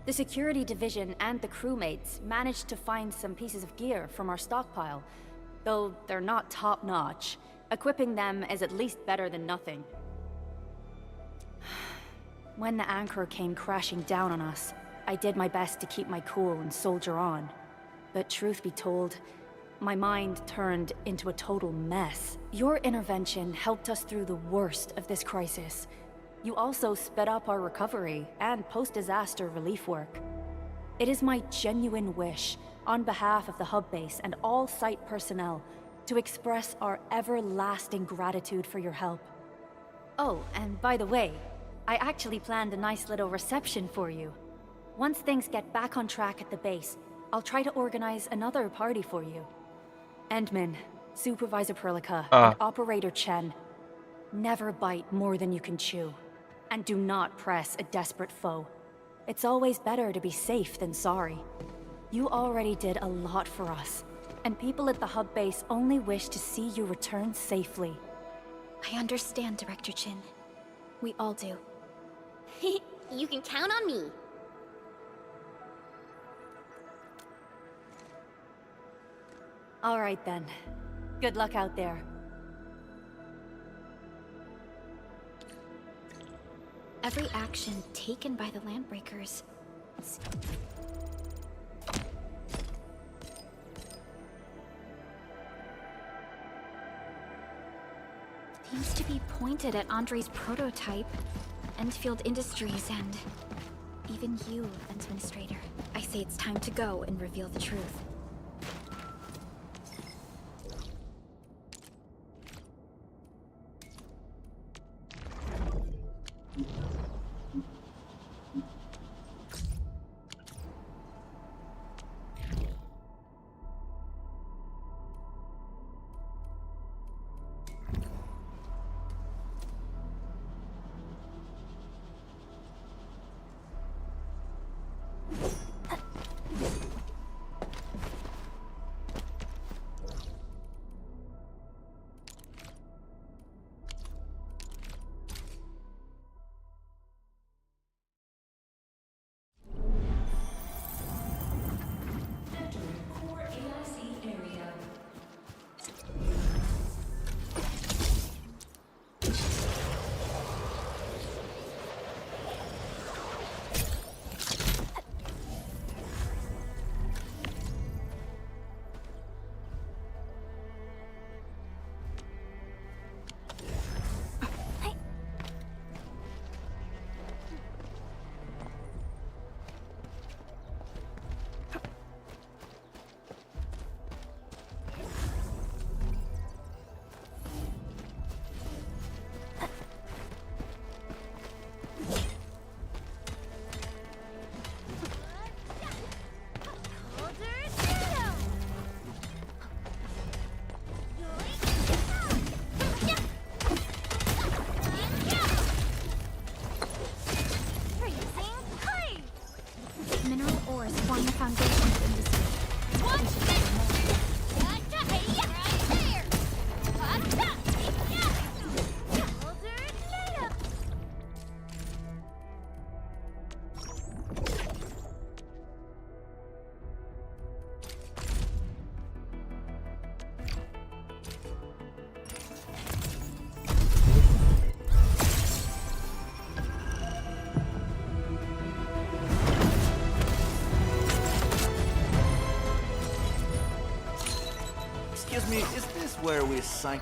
The security division and the crewmates managed to find some pieces of gear from our stockpile, though they're not top-notch. Equipping them is at least better than nothing. When the anchor came crashing down on us, I did my best to keep my cool and soldier on. But truth be told, my mind turned into a total mess. Your intervention helped us through the worst of this crisis. You also sped up our recovery and post-disaster relief work. It is my genuine wish, on behalf of the hub base and all site personnel, to express our everlasting gratitude for your help. Oh, and by the way, I actually planned a nice little reception for you. Once things get back on track at the base, I'll try to organize another party for you. Endman, Supervisor Perlica, and Operator Chen, never bite more than you can chew. And do not press a desperate foe. It's always better to be safe than sorry. You already did a lot for us, and people at the hub base only wish to see you return safely. I understand, Director Chin. We all do. You can count on me. All right then. Good luck out there. Every action taken by the Landbreakers seems to be pointed at Andre's prototype, Endfield Industries, and even you, Administrator. I say it's time to go and reveal the truth. Excuse me, is this where we sign?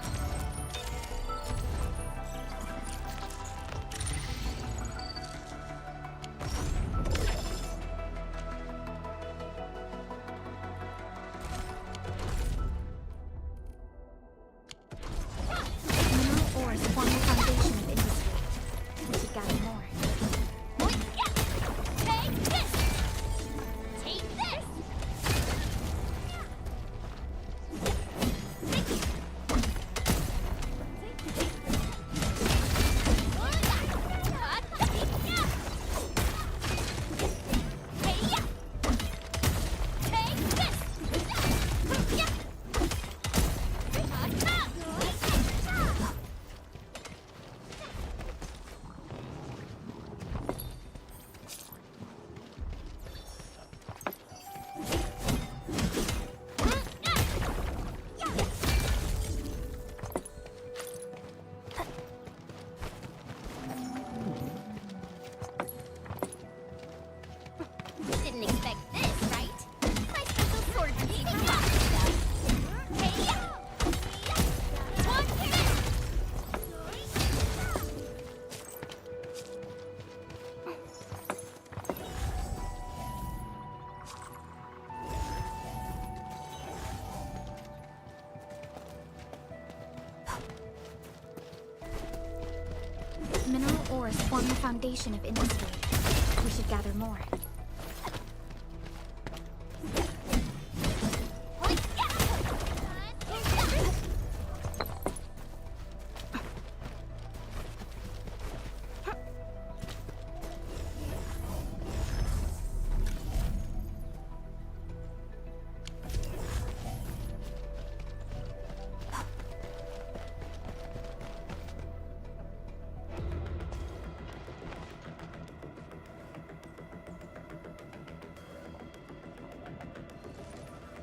Mineral ores form the foundation of industry. We should gather more.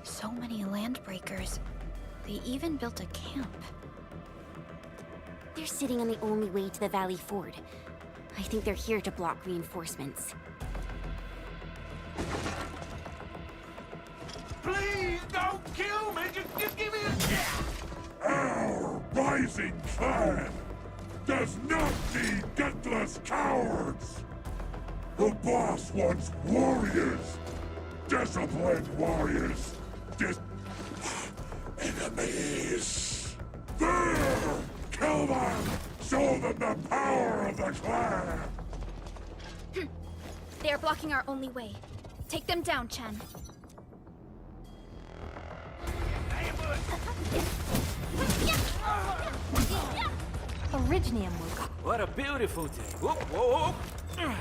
So many landbreakers. They even built a camp. They're sitting on the only way to the Valley Ford. I think they're here to block reinforcements. Please don't kill me! Just give me a... Our rising clan does not need gutless cowards! The boss wants warriors! Disciplined warriors! Enemies! There! Kill them! Show them the power of the clan! They are blocking our only way. Take them down, Chen. Originium will What a beautiful day. Whoop, whoop, whoop.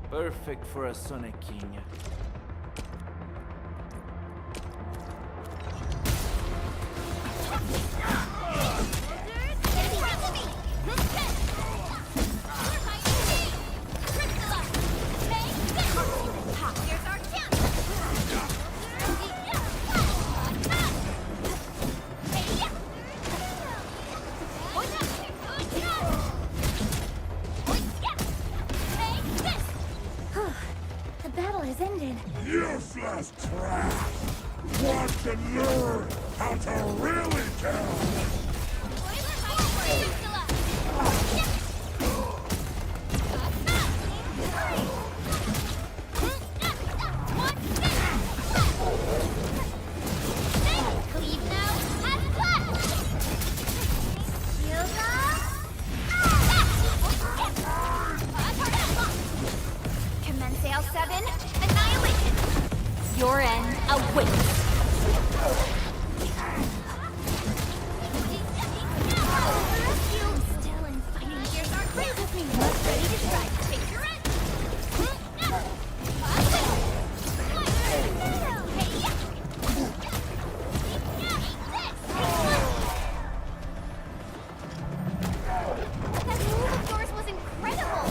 Perfect for a sonequinha. The battle has ended. Useless trash! Want to learn how to really kill! Commence AL7, annihilation! Your end awaits. Still in fighting gears aren't great with me. Ready to strike. Take your end. That move of yours was incredible!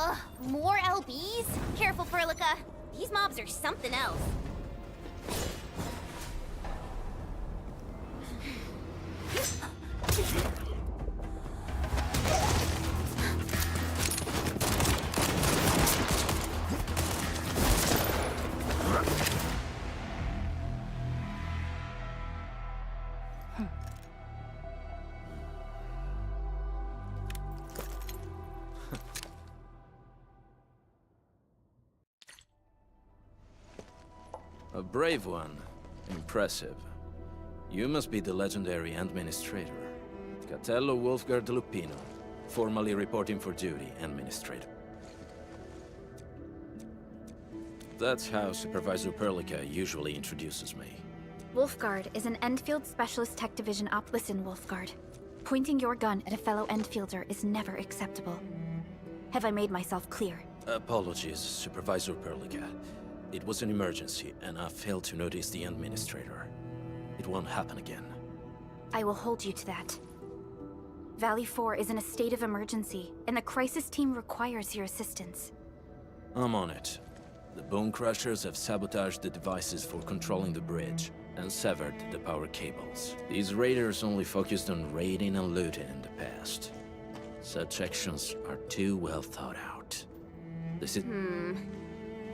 Ugh, more LBs? Careful, Perlica. These mobs are something else. A brave one. Impressive. You must be the legendary administrator. Catello Wolfgard Lupino, formally reporting for duty, administrator. That's how Supervisor Perlica usually introduces me. Wolfguard is an Endfield Specialist Tech Division op. Listen, Wolfguard. Pointing your gun at a fellow Endfielder is never acceptable. Have I made myself clear? Apologies, Supervisor Perlica. It was an emergency, and I failed to notice the administrator. It won't happen again. I will hold you to that. Valley 4 is in a state of emergency, and the crisis team requires your assistance. I'm on it. The Bone Crushers have sabotaged the devices for controlling the bridge, and severed the power cables. These raiders only focused on raiding and looting in the past. Such actions are too well thought out. This is...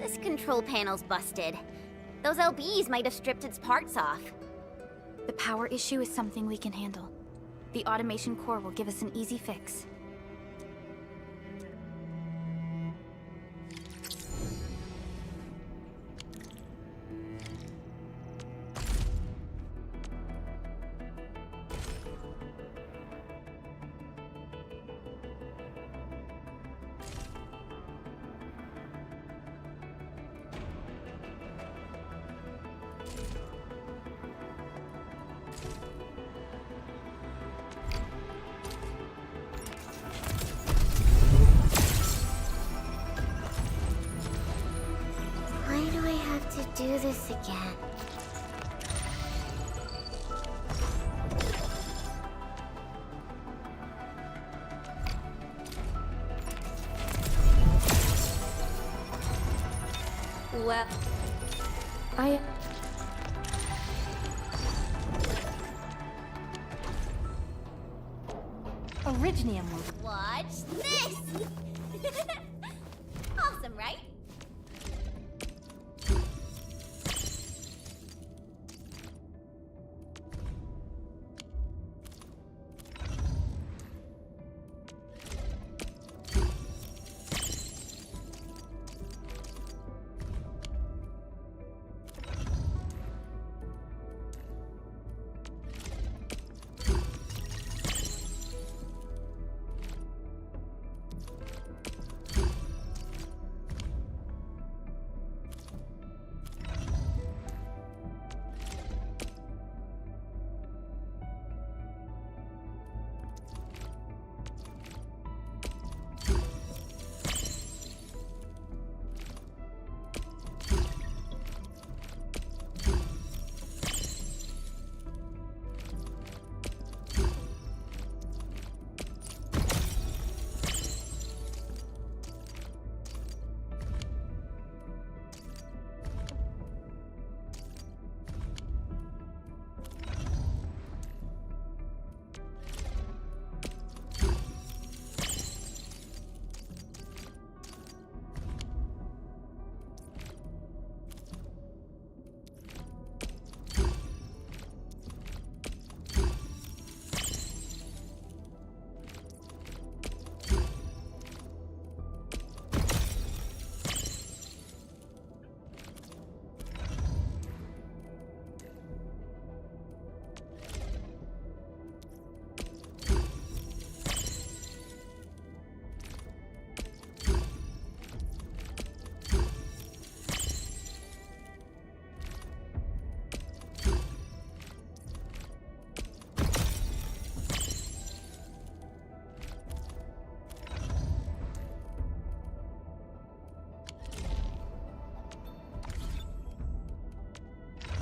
This control panel's busted. Those LBs might have stripped its parts off. The power issue is something we can handle. The automation core will give us an easy fix. this again. Well, Originium will Watch this! Awesome, right?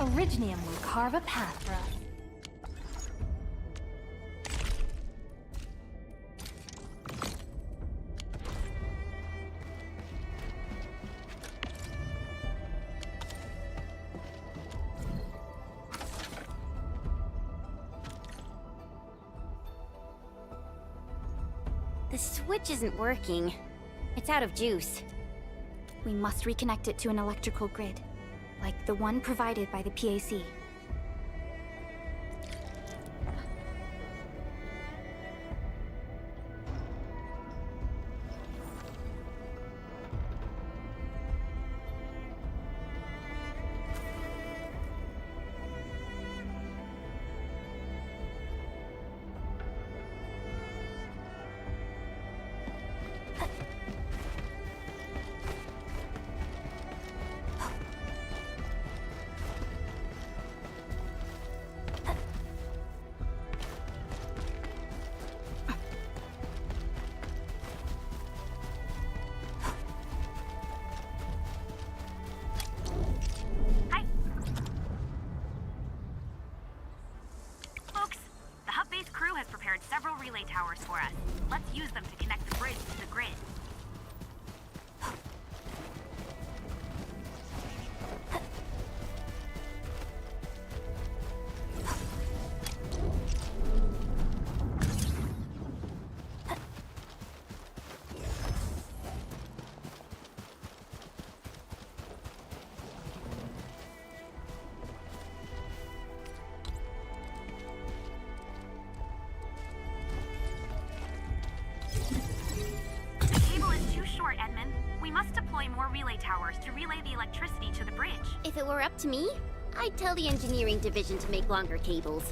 Originium will carve a path for us. The switch isn't working. It's out of juice. We must reconnect it to an electrical grid, like the one provided by the PAC. Several relay towers for us. Let's use them to connect the bridge to the grid. More relay towers to relay the electricity to the bridge. If it were up to me, I'd tell the engineering division to make longer cables.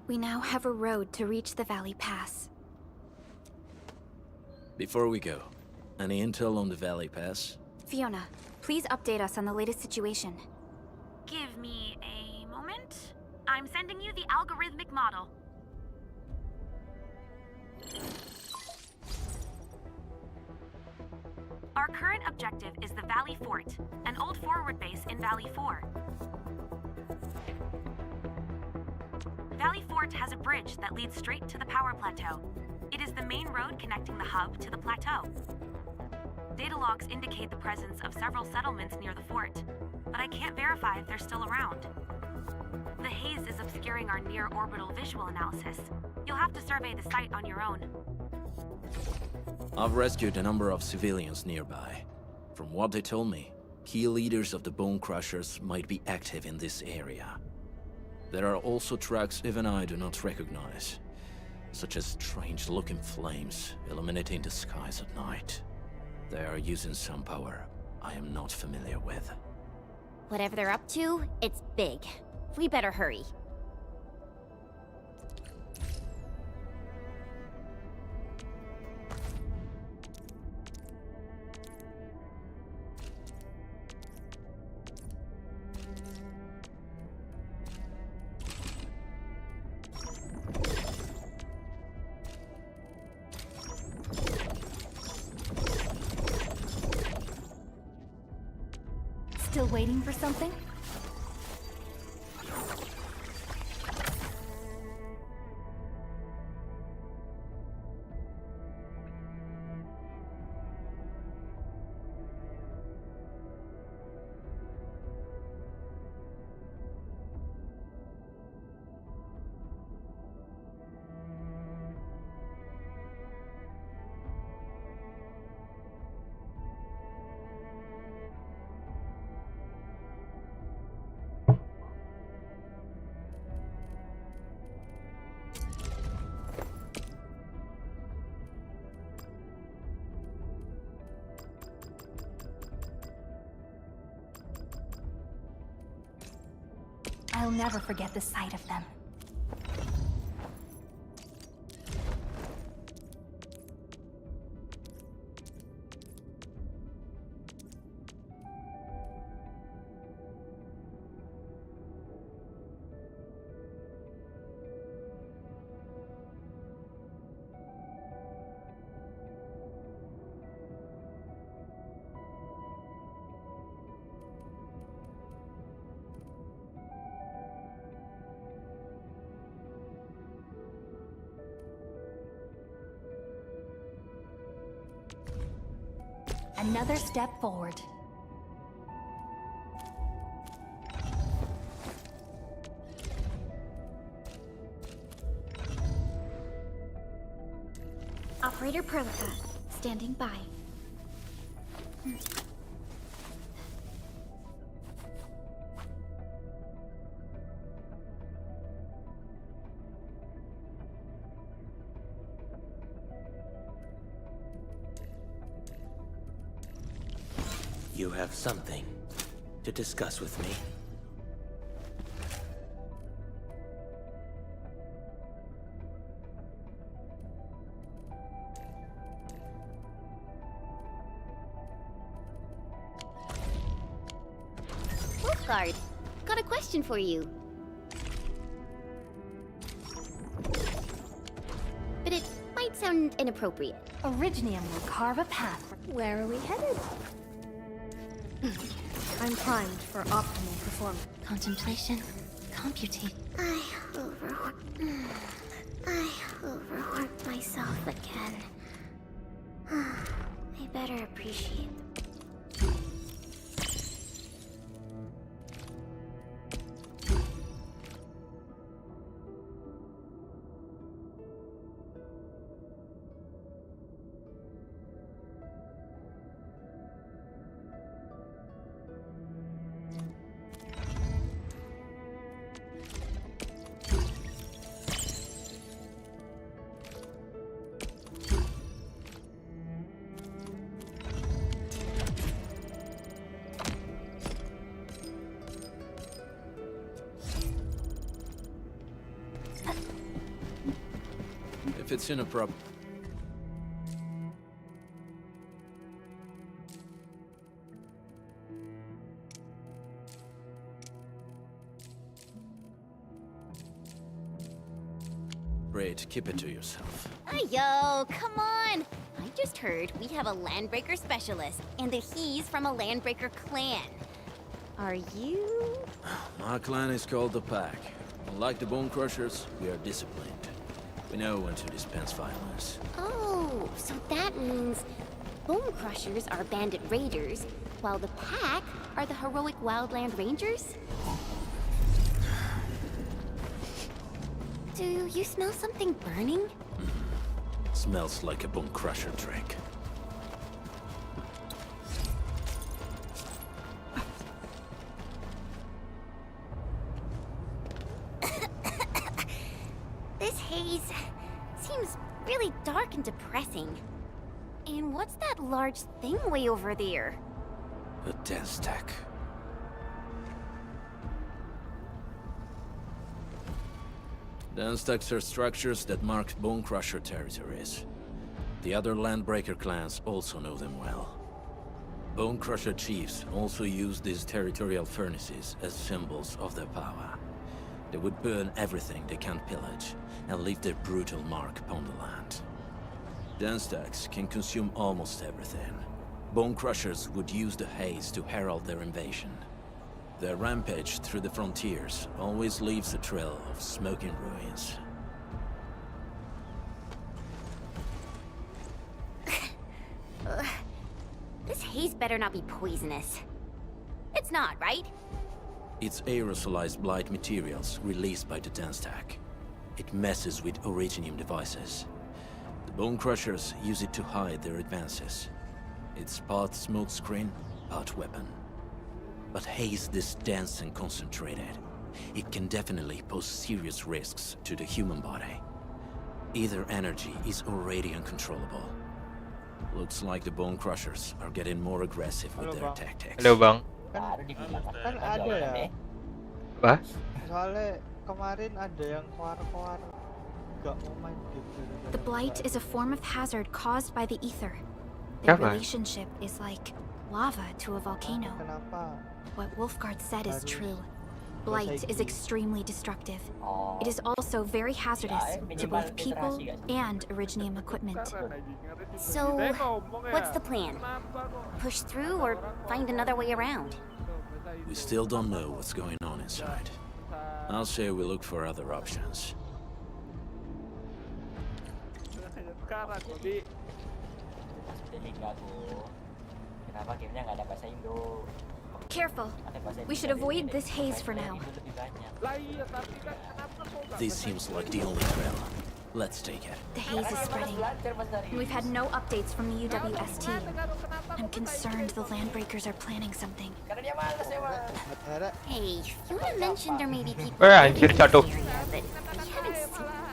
We now have a road to reach the Valley Pass. Before we go, any intel on the Valley Pass? Fiona, please update us on the latest situation. Give me a moment. I'm sending you the algorithmic model. Our current objective is the Valley Fort, an old forward base in Valley 4. Valley Fort has a bridge that leads straight to the power plateau. It is the main road connecting the hub to the plateau. Data logs indicate the presence of several settlements near the fort, but I can't verify if they're still around. The haze is obscuring our near-orbital visual analysis. You'll have to survey the site on your own. I've rescued a number of civilians nearby. From what they told me, key leaders of the Bone Crushers might be active in this area. There are also tracks even I do not recognize, such as strange-looking flames illuminating the skies at night. They are using some power I am not familiar with. Whatever they're up to, it's big. We better hurry. Still waiting for something? I'll never forget the sight of them. Another step forward. Operator Perlica, standing by. You have something to discuss with me? Wolfguard, got a question for you. But it might sound inappropriate. Originium will carve a path. Where are we headed? I'm primed for optimal performance. Contemplation, computing. I overworked myself again. I better appreciate. it's in a prob... Great, keep it to yourself. Ayo, come on! I just heard we have a landbreaker specialist, and that he's from a landbreaker clan. Are you? My clan is called the Pack. Unlike the Bone Crushers, we are disciplined. We know when to dispense violence. Oh, so that means Bone Crushers are bandit raiders, while the Pack are the heroic wildland rangers? Do you smell something burning? Smells like a Bone Crusher drink. This haze seems really dark and depressing. And what's that large thing way over there? A dense tech. Dense techs are structures that mark Bone Crusher territories. The other Landbreaker clans also know them well. Bone Crusher chiefs also use these territorial furnaces as symbols of their power. They would burn everything they can't pillage and leave their brutal mark upon the land. Dense techs can consume almost everything. Bone Crushers would use the haze to herald their invasion. Their rampage through the frontiers always leaves a trail of smoking ruins. This haze better not be poisonous. It's not, right? It's aerosolized blight materials released by the dense tech. It messes with originium devices. The Bone Crushers use it to hide their advances. It's part smokescreen, part weapon. But haze this dense and concentrated. It can definitely pose serious risks to the human body. Either energy is already uncontrollable. Looks like the Bone Crushers are getting more aggressive with their tactics. Halo bang. Kan ada ya. Apa? Soalnya kemarin ada yang keluar nggak mau main game. The blight is a form of hazard caused by the ether. Their Their relationship is like lava to a volcano. Kenapa? What Wolfguard said is true. Blight is extremely destructive. It is also very hazardous to both people and originium equipment. So, what's the plan? Push through or find another way around? We still don't know what's going on inside. I'll say we look for other options. Kenapa gamenya nggak ada bahasa Indo? Careful. We should avoid this haze for now. This seems like the only trail. Let's take it. The haze is spreading. We've had no updates from the UWST. I'm concerned the Landbreakers are planning something. Hey, Fiona mentioned there may be people Anjir, in jatuh. this area, but we haven't seen.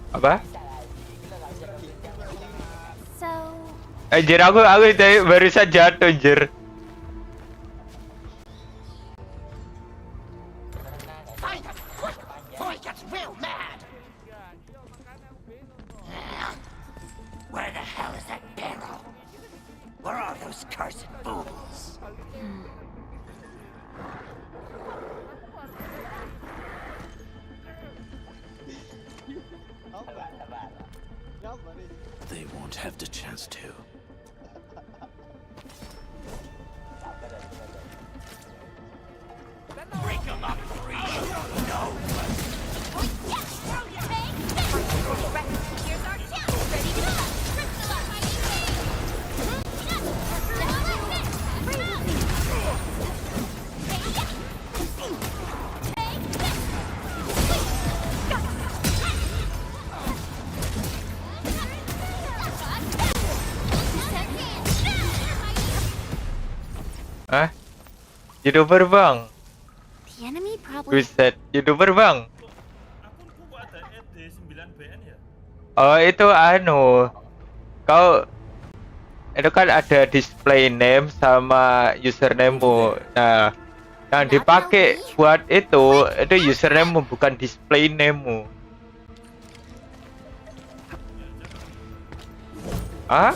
Apa? So, Anjir, aku tadi barusan jatuh anjir. Where the hell is that barrel? Where are those cursed fools? They won't have the chance to. Break them up, free. No. here's our chance. Ready to go. Hah? YouTuber bang? The enemy probably. Buset, YouTuber bang? Akunku kok ada ED 9BN ya? Oh itu anu, kau itu kan ada display name sama username-mu. Nah, yang dipakai buat itu username-mu bukan display name-mu. Ah?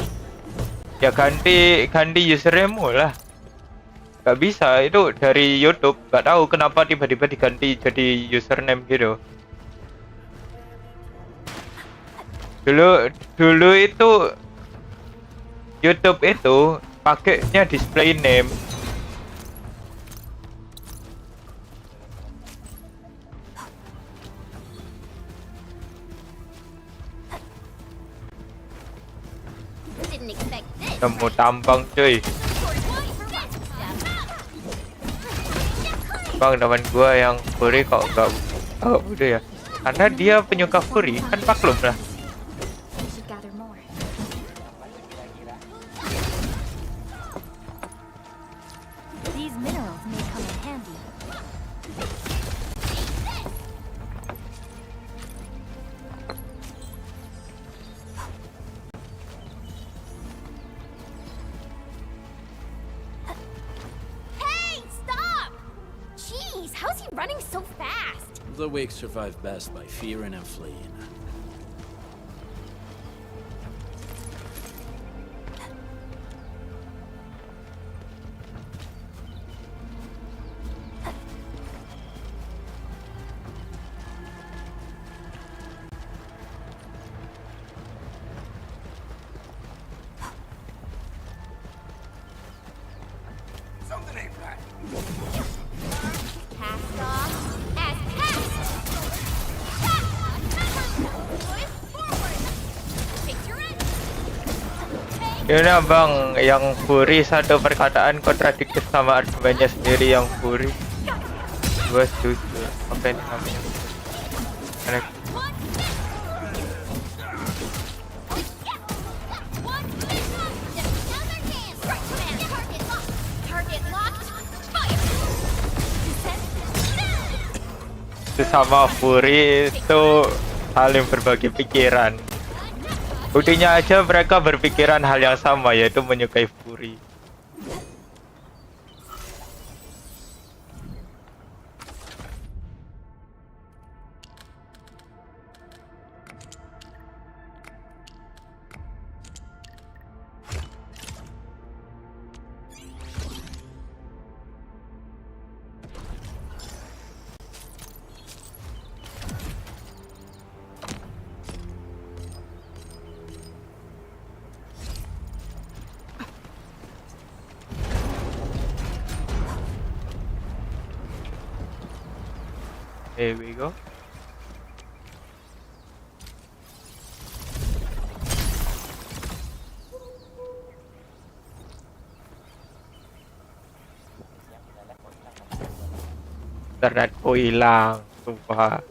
Ya ganti username-mu lah. Gak bisa, itu dari YouTube. Gak tahu kenapa tiba-tiba diganti jadi username gitu. Dulu itu YouTube itu pakainya display name. Temu tambang cuy. Bang, teman gua yang furry kok gak udah ya. Karena dia penyuka furry, kan maklum lah. The weak survive best by fearing and fleeing. Something ain't right. Gimana bang, yang furry satu perkataan kontradiktif sama argumennya sendiri yang furry. Gua setuju. Apa ini namanya? Sama furry itu saling berbagi pikiran. Buktinya aja mereka berpikiran hal yang sama, yaitu menyukai furry. Here we go. Internetku hilang, sumpah.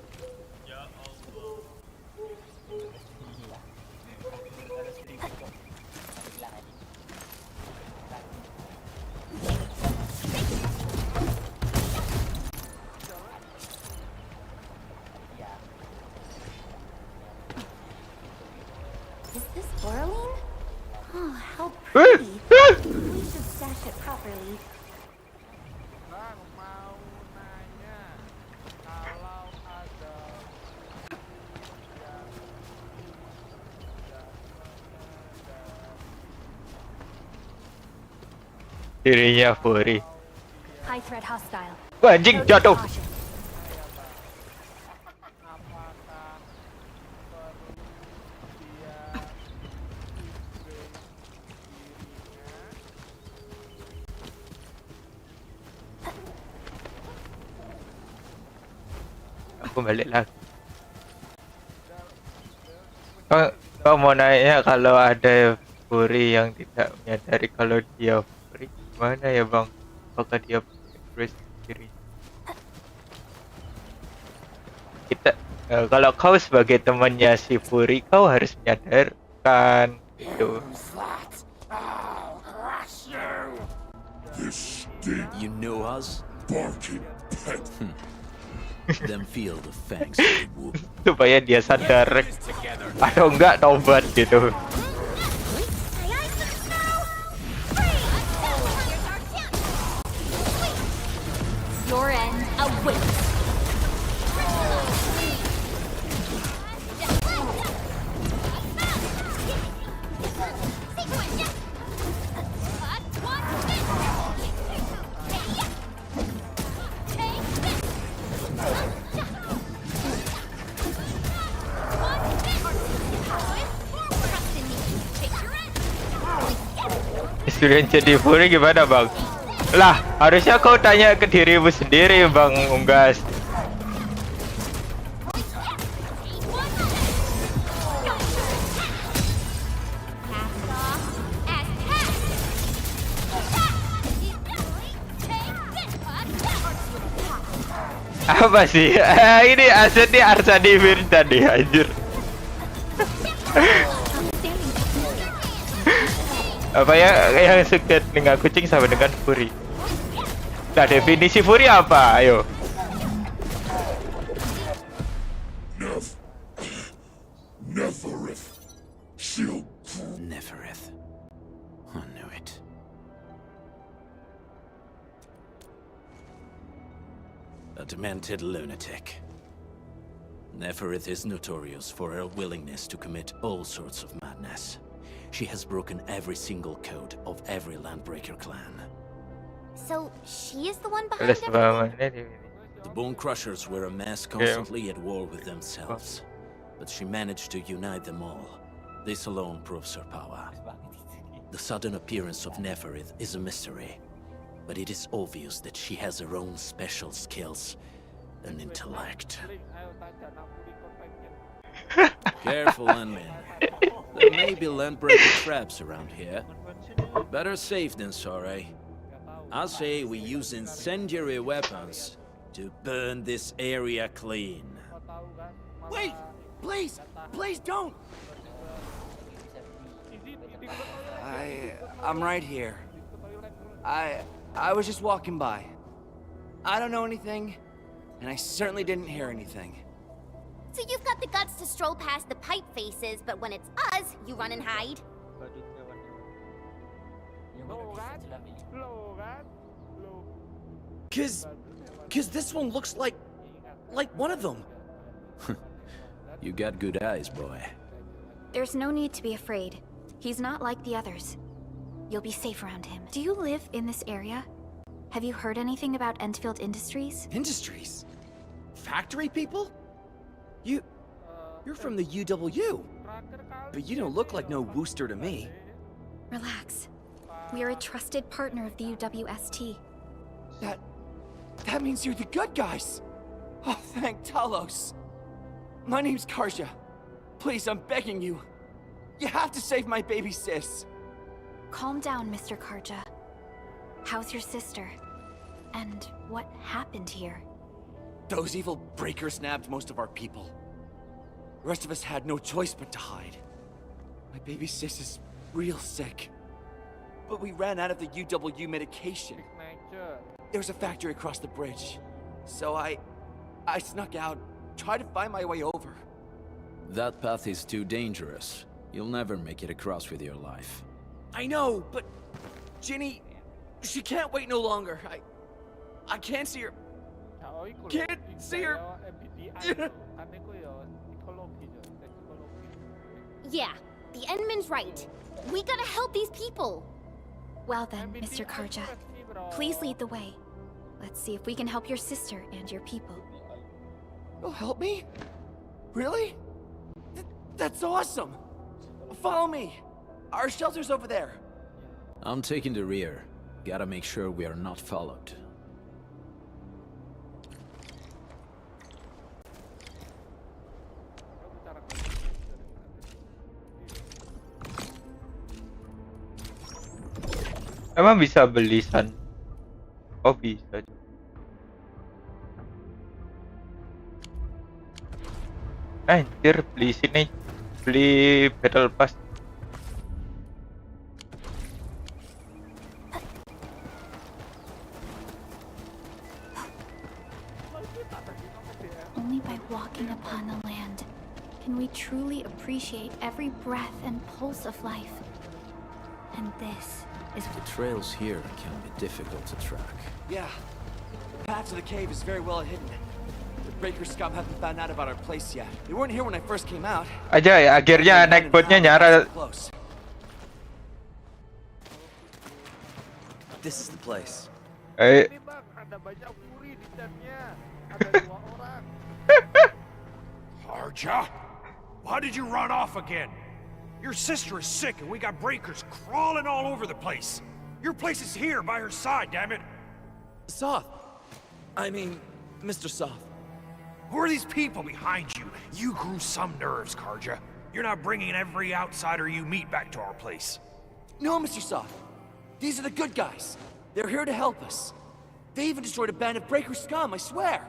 Dirinya furry. High threat hostile. Anjing jatuh. Aku balik lagi. Kau mau nanya kalau ada furry yang tidak menyadari kalau dia furry, gimana ya bang? Apakah dia express diri? Kita kalau kau sebagai temannya si furry, kau harus menyadarkan itu. You know us? Barking pet. Then feel the fangs of the wolf. Supaya dia sadar atau enggak tobat gitu. Sudah jadi Fury gimana bang? Lah, harusnya kau tanya ke dirimu sendiri bang Unggas. Apa sih? Ini asetnya Arsadi Firdan nih anjir. Apa ya yang suka dengan kucing sama dengan Fury? Nah, definisi Fury apa? Ayo. Neferith. Shield. Neferith. I knew it. A demented lunatic. Neferith is notorious for her willingness to commit all sorts of madness. She has broken every single code of every Landbreaker clan. So, she is the one behind everything? The Bone Crushers were a mass constantly at war with themselves. But she managed to unite them all. This alone proves her power. The sudden appearance of Neferith is a mystery. But it is obvious that she has her own special skills and intellect. Careful, Unlin. There may be Landbreaker traps around here. Better safe than sorry. I say we use incendiary weapons to burn this area clean. Wait! Please! Please don't! I'm right here. I was just walking by. I don't know anything, and I certainly didn't hear anything. So you've got the guts to stroll past the pipe faces, but when it's us, you run and hide? Cause this one looks like one of them. You got good eyes, boy. There's no need to be afraid. He's not like the others. You'll be safe around him. Do you live in this area? Have you heard anything about Endfield Industries? Industries? Factory people? You're from the UW. But you don't look like no Wooster to me. Relax. We are a trusted partner of the UWST. That means you're the good guys. Oh, thank Talos. My name's Karja. Please, I'm begging you. You have to save my baby sis. Calm down, Mr. Karja. How's your sister? And what happened here? Those evil breakers nabbed most of our people. The rest of us had no choice but to hide. My baby sis is real sick. But we ran out of the UW medication. There's a factory across the bridge. So I snuck out, tried to find my way over. That path is too dangerous. You'll never make it across with your life. I know, but Ginny, she can't wait no longer. I can't see her. Can't see her. Yeah, the Endman's right. We gotta help these people. Well then, Mr. Karja, please lead the way. Let's see if we can help your sister and your people. You'll help me? Really? That's awesome! Follow me! Our shelter's over there. I'm taking the rear. Gotta make sure we are not followed. Emang bisa beli san? Oh bisa. Anjir, beli sini, beli battle pass. Only by walking upon the land can we truly appreciate every breath and pulse of life. And this is the trails here can be difficult to track. Yeah, the path to the cave is very well hidden. The Breaker scum haven't found out about our place yet. They weren't here when I first came out. Aja, akhirnya naik boatnya nyara. This is the place. Karja, why did you run off again? Your sister is sick and we got breakers crawling all over the place. Your place is here by her side, damn it! Soth. I mean, Mr. Soth. Who are these people behind you? You grew some nerves, Karja. You're not bringing every outsider you meet back to our place. No, Mr. Soth. These are the good guys. They're here to help us. They even destroyed a band of breaker scum, I swear.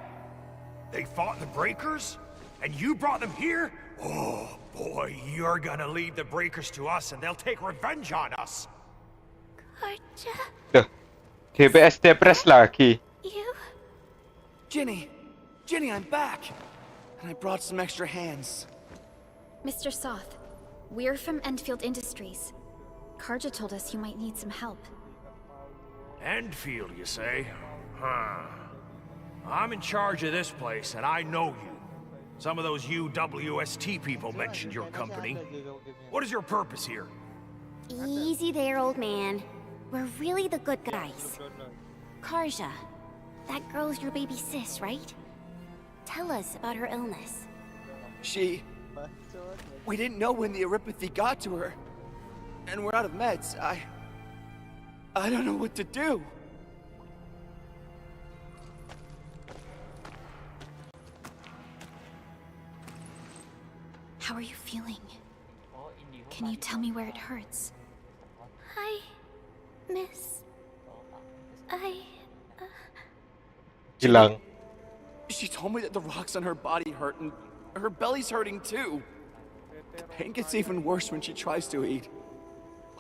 They fought the breakers? And you brought them here? Oh, boy, you're gonna lead the breakers to us and they'll take revenge on us. Karja, Duh, DPS depres lagi. you? Ginny, I'm back. And I brought some extra hands. Mr. Soth, we're from Endfield Industries. Karja told us you might need some help. Endfield, you say? Huh. I'm in charge of this place, and I know you. Some of those UWST people mentioned your company. What is your purpose here? Easy there, old man. We're really the good guys. Karja, that girl's your baby sis, right? Tell us about her illness. We didn't know when the Euripathy got to her. And we're out of meds. I don't know what to do. How are you feeling? Can you tell me where it hurts? Hi, miss. Hilang. She told me that the rocks on her body hurt and her belly's hurting too. The pain gets even worse when she tries to eat.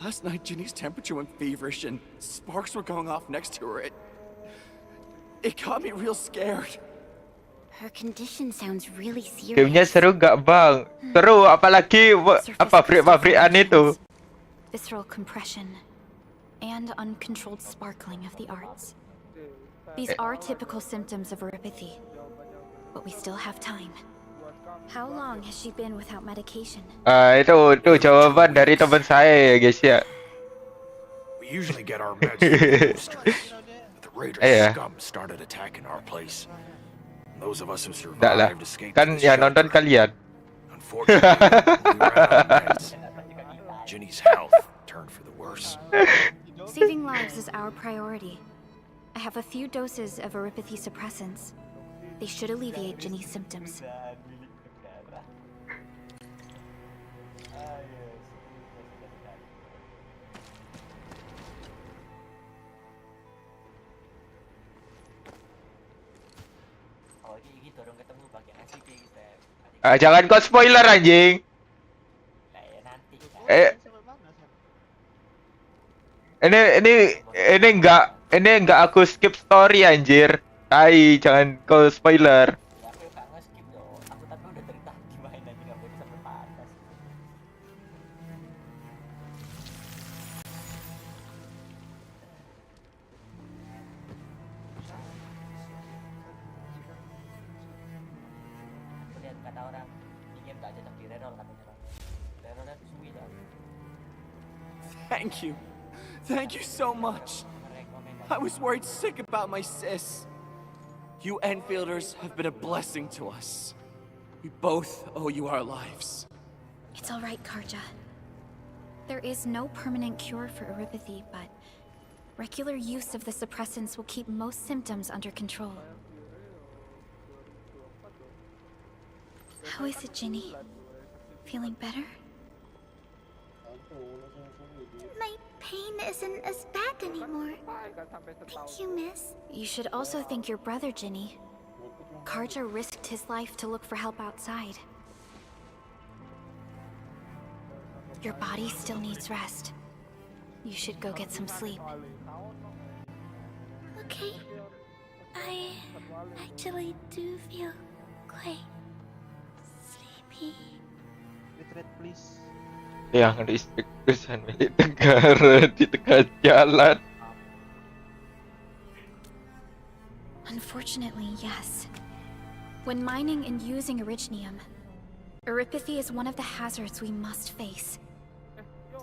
Last night, Ginny's temperature went feverish and sparks were going off next to her. It got me real scared. Her condition sounds really serious. Gamenya seru gak bang? Seru, apalagi pabrik-pabrikan itu. Visceral compression and uncontrolled sparkling of the arts. These are typical symptoms of Euripathy, but we still have time. How long has she been without medication? Itu jawaban dari teman saya ya guys ya. We usually get our meds from the boosters, but the Raider scum started attacking our place. Those of us who survived escaped. Kan yang nonton kalian. Unfortunately, we ran out of meds. Ginny's health turned for the worse. Saving lives is our priority. I have a few doses of Euripathy suppressants. They should alleviate Ginny's symptoms. Jangan kau spoiler anjing. Ini enggak aku skip story anjir. Tai, jangan kau spoiler. Thank you so much. I was worried sick about my sis. You Enfielders have been a blessing to us. We both owe you our lives. It's all right, Karja. There is no permanent cure for Euripathy, but regular use of the suppressants will keep most symptoms under control. How is it, Ginny? Feeling better? My pain isn't as bad anymore. Thank you, miss. You should also thank your brother, Ginny. Karja risked his life to look for help outside. Your body still needs rest. You should go get some sleep. Okay. I actually do feel quite sleepy. Retreat, please. Yang listrik perusahaan milik negara di tengah jalan. Unfortunately, yes. When mining and using Originium, Euripathy is one of the hazards we must face.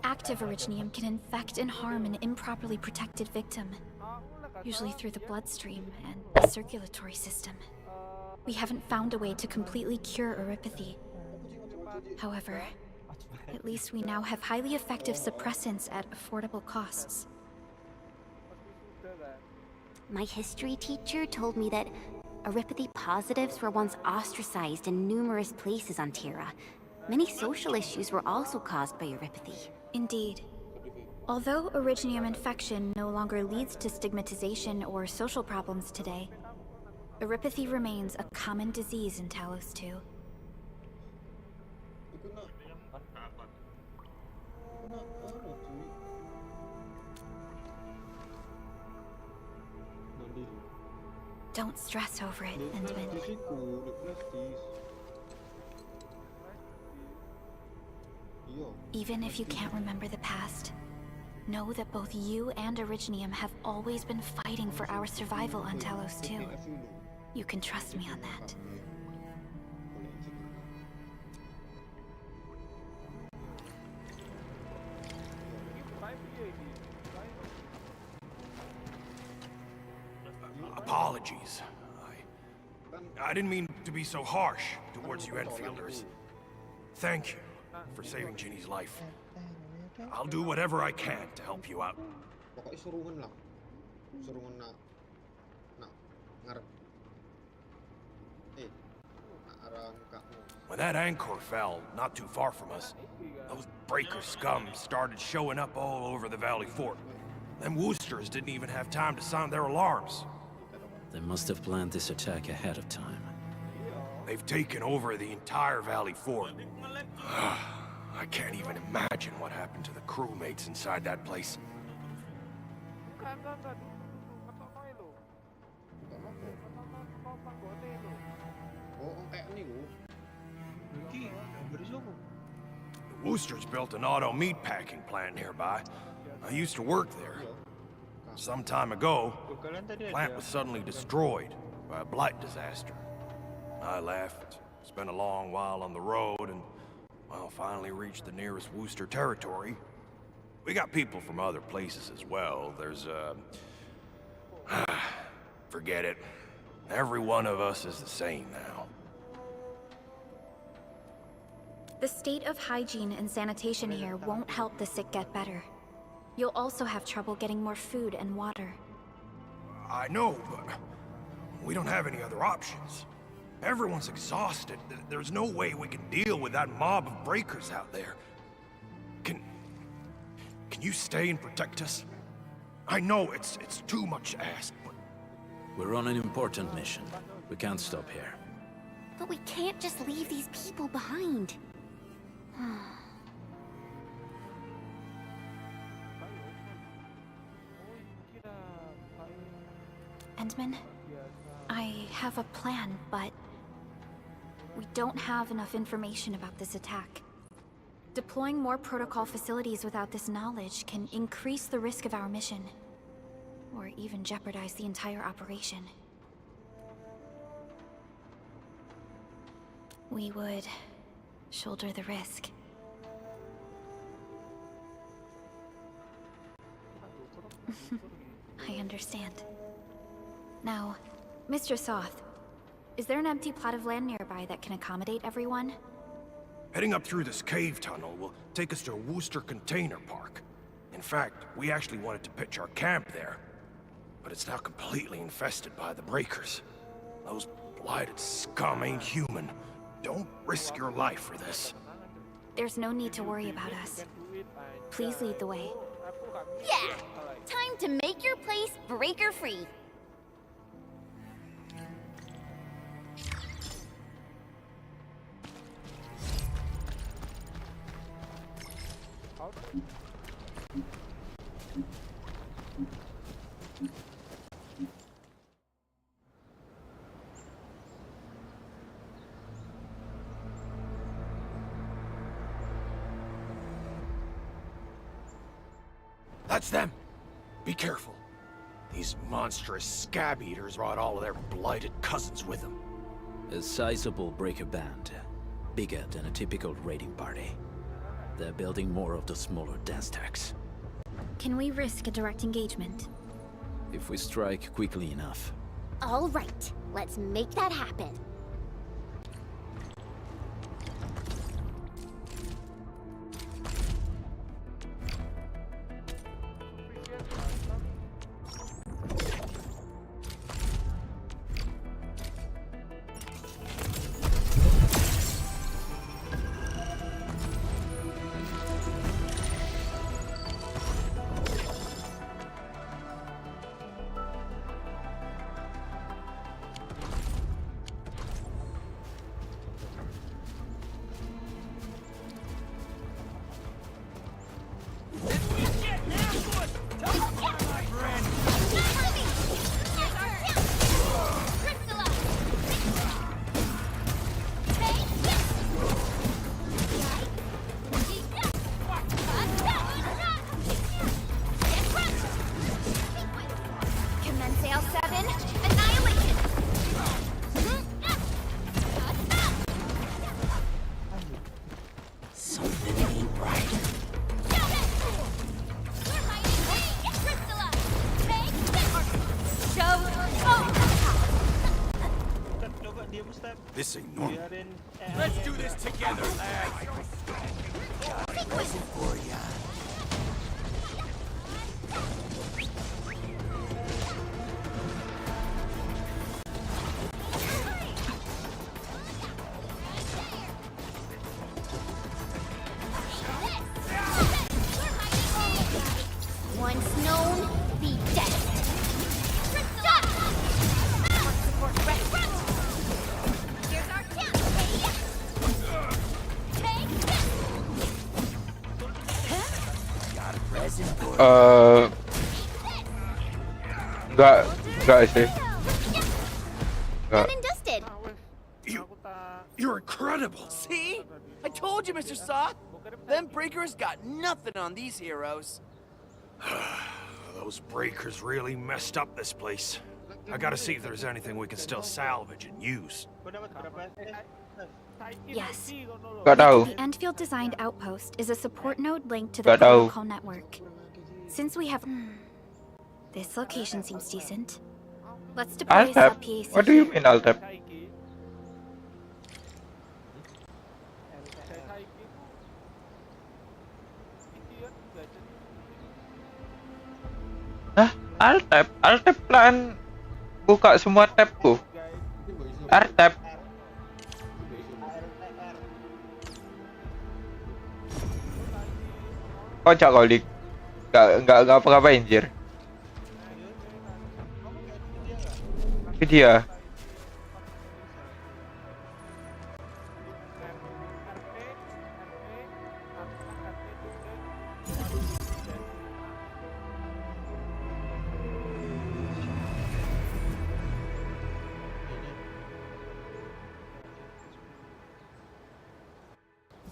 Active Originium can infect and harm an improperly protected victim, usually through the bloodstream and the circulatory system. We haven't found a way to completely cure Euripathy. However, at least we now have highly effective suppressants at affordable costs. My history teacher told me that Aripathy positives were once ostracized in numerous places on Terra. Many social issues were also caused by Aripathy. Indeed. Although Originium infection no longer leads to stigmatization or social problems today, Aripathy remains a common disease in Talos 2. Don't stress over it, Endfield. Even if you can't remember the past, know that both you and Originium have always been fighting for our survival on Talos 2. You can trust me on that. Apologies. I didn't mean to be so harsh towards you Enfielders. Thank you for saving Ginny's life. I'll do whatever I can to help you out. When that anchor fell, not too far from us, those breaker scum started showing up all over the Valley Fort. Them Woosters didn't even have time to sound their alarms. They must have planned this attack ahead of time. They've taken over the entire Valley Fort. I can't even imagine what happened to the crewmates inside that place. The Woosters built an auto meatpacking plant nearby. I used to work there. Some time ago, the plant was suddenly destroyed by a blight disaster. I left, spent a long while on the road, and, well, finally reached the nearest Wooster territory. We got people from other places as well. There's, forget it. Every one of us is the same now. The state of hygiene and sanitation here won't help the sick get better. You'll also have trouble getting more food and water. I know, but we don't have any other options. Everyone's exhausted. There's no way we can deal with that mob of breakers out there. Can you stay and protect us? I know it's too much to ask, but... We're on an important mission. We can't stop here. But we can't just leave these people behind. Endman, I have a plan, but we don't have enough information about this attack. Deploying more protocol facilities without this knowledge can increase the risk of our mission, or even jeopardize the entire operation. We would shoulder the risk. I understand. Now, Mr. Soth, is there an empty plot of land nearby that can accommodate everyone? Heading up through this cave tunnel will take us to a Wooster container park. In fact, we actually wanted to pitch our camp there, but it's now completely infested by the breakers. Those blighted scum ain't human. Don't risk your life for this. There's no need to worry about us. Please lead the way. Yeah! Time to make your place breaker-free. That's them! Be careful. These monstrous scab eaters brought all of their blighted cousins with them. A sizable breaker band. Bigger than a typical raiding party. They're building more of the smaller dance tags. Can we risk a direct engagement? If we strike quickly enough. All right, let's make that happen. Enggak sih. Enggak. Done and dusted. You're incredible. See? I told you, Mr. Saw. Them breakers got nothing on these heroes. Those breakers really messed up this place. I gotta see if there's anything we can still salvage and use. Yes. Gak tahu. The Endfield designed outpost is a support node linked to the Gak tahu. protocol network. Since we have... This location seems decent. Let's deploy Alt-tab? sub-PAC. What do you mean alt-tab? Hah? Alt-tab? Alt-tab pelan buka semua tabku. Alt-tab. Kocak kau dik. Nggak apa-apain jir. Itu dia.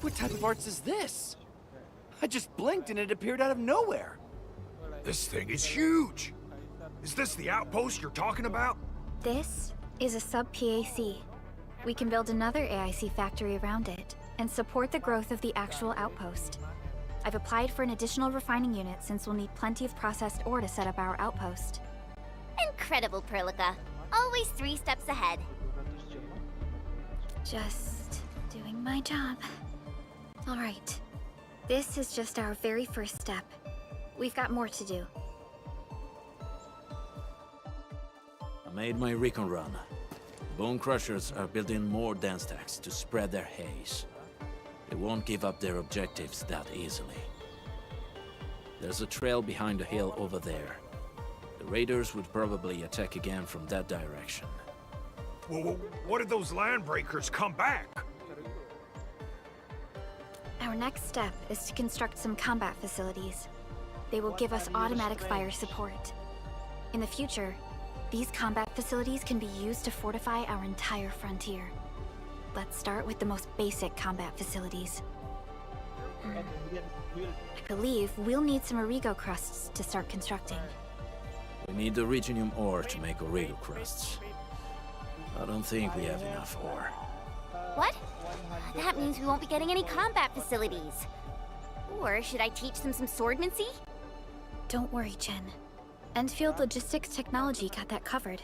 What type of arts is this? I just blinked and it appeared out of nowhere. This thing is huge. Is this the outpost you're talking about? This is a sub-PAC. We can build another AIC factory around it and support the growth of the actual outpost. I've applied for an additional refining unit since we'll need plenty of processed ore to set up our outpost. Incredible, Perlica. Always 3 steps ahead. Just doing my job. All right. This is just our very first step. We've got more to do. I made my recon run. Bone crushers are building more dance stacks to spread their haze. They won't give up their objectives that easily. There's a trail behind the hill over there. The raiders would probably attack again from that direction. Well, what if those land breakers come back? Our next step is to construct some combat facilities. They will give us automatic fire support. In the future, these combat facilities can be used to fortify our entire frontier. Let's start with the most basic combat facilities. I believe we'll need some Origo crusts to start constructing. We need the Reginium ore to make Origo crusts. I don't think we have enough ore. What? That means we won't be getting any combat facilities. Or should I teach them some swordmancy? Don't worry, Jen. Endfield Logistics Technology got that covered.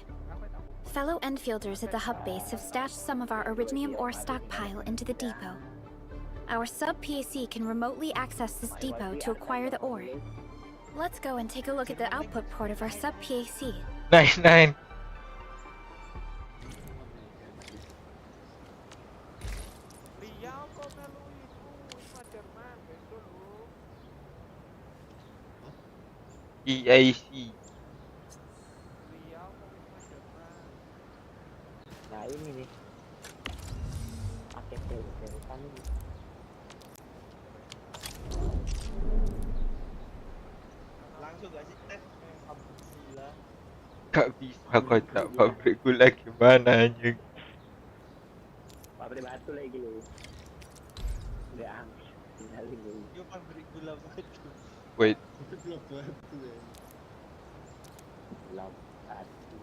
Fellow Endfielders at the hub base have stashed some of our Originium ore stockpile into the depot. Our sub-PAC can remotely access this depot to acquire the ore. Let's go and take a look at the output port of our sub-PAC. 9. EIC. Nah ini nih pakai deretan ini. Langsung gak sih tes? Alhamdulillah. Gak bisa kocak, pabrik gula gimana anjing. Pabrik batu lagi lu. Udah habis, tinggalin lu. Yuk pabrik gula batu. Wait. Gula batu ya. Gula batu.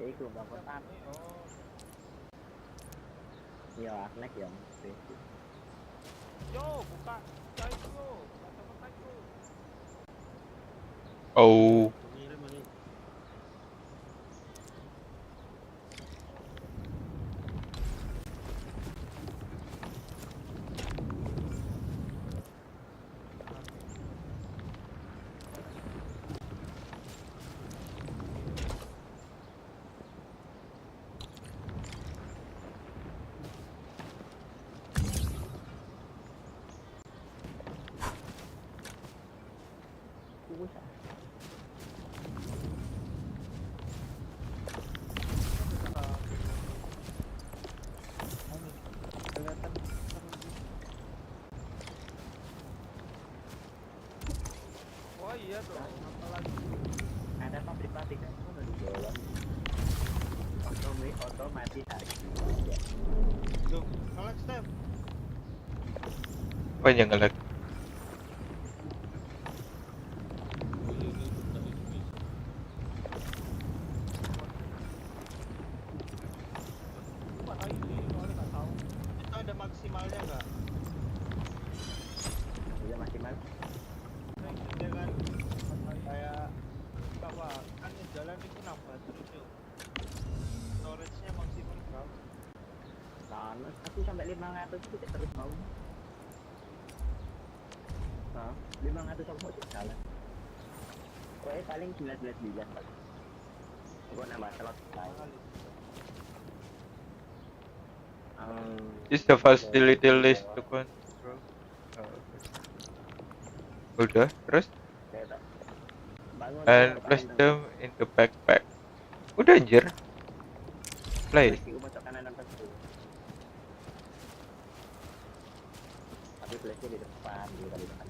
Itu bang kotak. Iya, Arknight ya. Yo, buka. Oh. iya dong, apalagi Ada pabrik-pabrik kan udah dijualan. Otomatis harus. tuh, collect step. Apa yang ngelag? Mana ini? Soalnya nggak tahu. Itu ada maksimalnya nggak? Udah maksimal. Dengan kayak apa? Kan yang jalan itu nambah terus yuk. Storage-nya maksimal berapa? Nah, 1 sampai 500 itu tidak terus mau. Nah, 500 aku mau jalan. Pokoknya paling 19 paling. Gua nambah slot lagi. Is the facility list to control? Udah, terus? And place them in the backpack. Udah anjir. Play. Tapi place-nya di depan, di depan.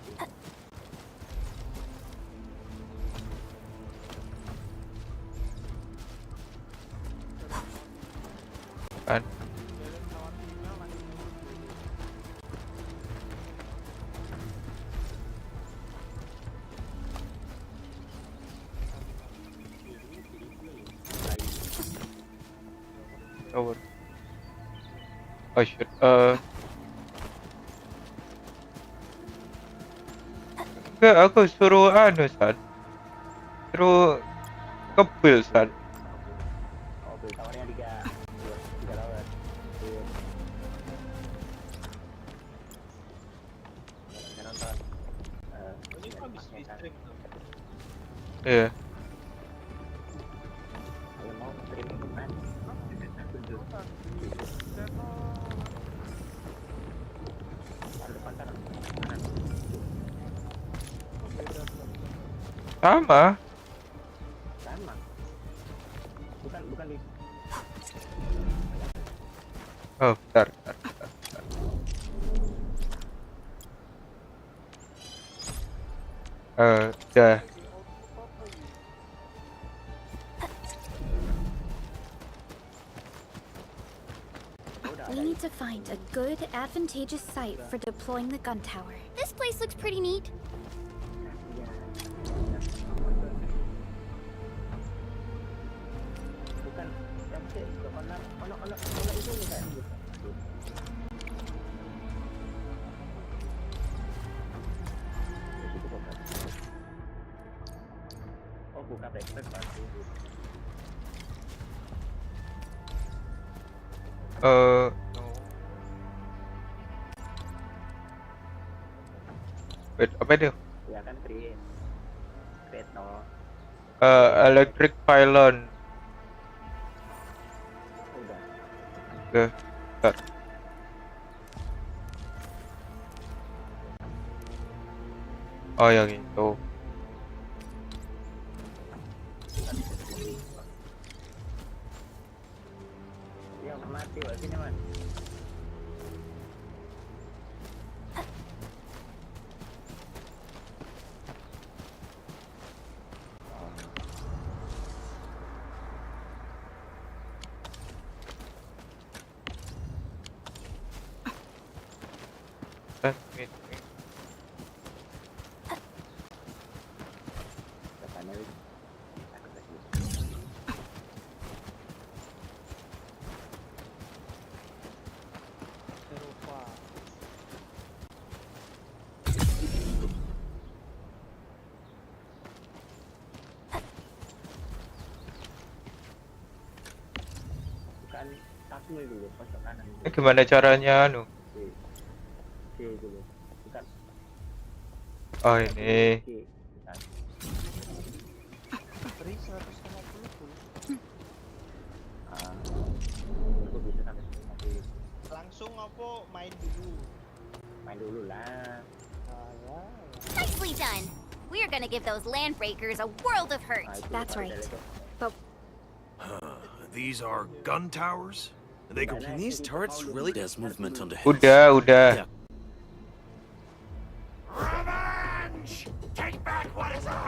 Kan. Tower. Oh shit. Enggak, aku suruh anu San. Suruh kebil San. Oh, beli towernya 3 tower. Nggak nonton. Ini kan bisa di stream tuh. Iya. Kalau mau streaming kemana? Sama. Sama. Bukan di. Oh, bentar. Udah. We need to find a good, advantageous site for deploying the gun tower. This place looks pretty neat. Bukan yang sih ono itu enggak. Oh, buka backpack pasti. No. Wait, apa itu? Ya kan create no. Electric pylon. Udah. Oke, bentar. Oh, yang itu. Ya mati wah sini man. Wait. Bukan takmu dulu, pojok kanan. Gimana caranya anu? C dulu. Bukan. Oh, ini. Free 150 dulu. Aku bisa sampai 150. Langsung apa main dulu? Main dulu lah. Ya. Nicely done. We are gonna give those land breakers a world of hurt. That's right. But These are gun towers? They go. Can these turrets really? There's movement on the hills. Udah. Revenge! Take back what is ours!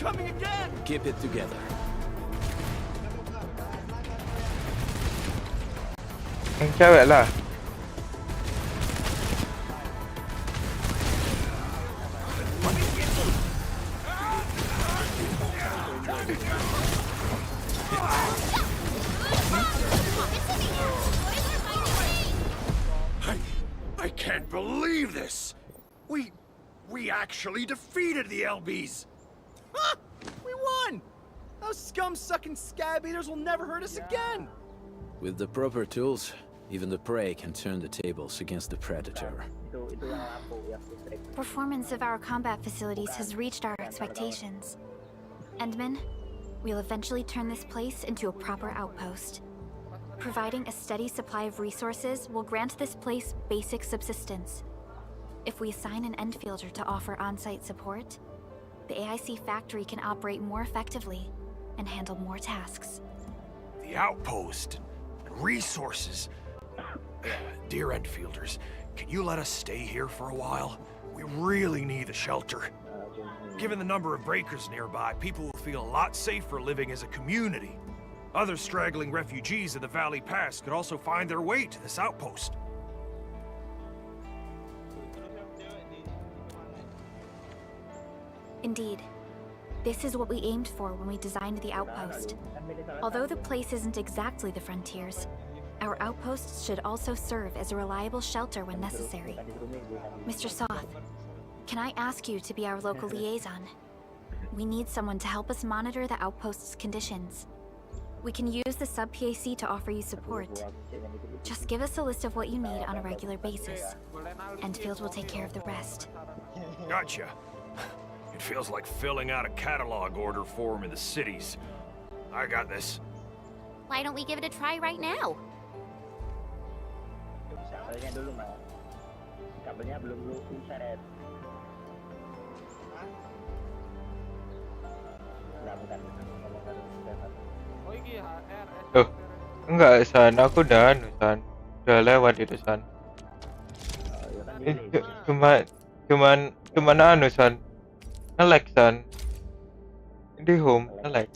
coming again! Keep it together. Yang cewek lah. I can't believe this! We actually defeated the LBs! Huh! We won! Those scum-sucking scab eaters will never hurt us again! With the proper tools, even the prey can turn the tables against the predator. Performance of our combat facilities has reached our expectations. Endman, we'll eventually turn this place into a proper outpost. Providing a steady supply of resources will grant this place basic subsistence. If we assign an Endfielder to offer on-site support, the AIC factory can operate more effectively and handle more tasks. The outpost and resources. Dear Endfielders, can you let us stay here for a while? We really need a shelter. Given the number of breakers nearby, people will feel a lot safer living as a community. Other straggling refugees in the Valley Pass could also find their way to this outpost. Indeed. This is what we aimed for when we designed the outpost. Although the place isn't exactly the frontiers, our outposts should also serve as a reliable shelter when necessary. Mr. Soth, can I ask you to be our local liaison? We need someone to help us monitor the outpost's conditions. We can use the sub-PAC to offer you support. Just give us a list of what you need on a regular basis. Endfield will take care of the rest. Gotcha. It feels like filling out a catalog order form in the cities. I got this. Why don't we give it a try right now? Tuh, enggak San, aku udah anu San, udah lewat itu San. Cuman anu San, nge-lag San. Di home, nge-lag.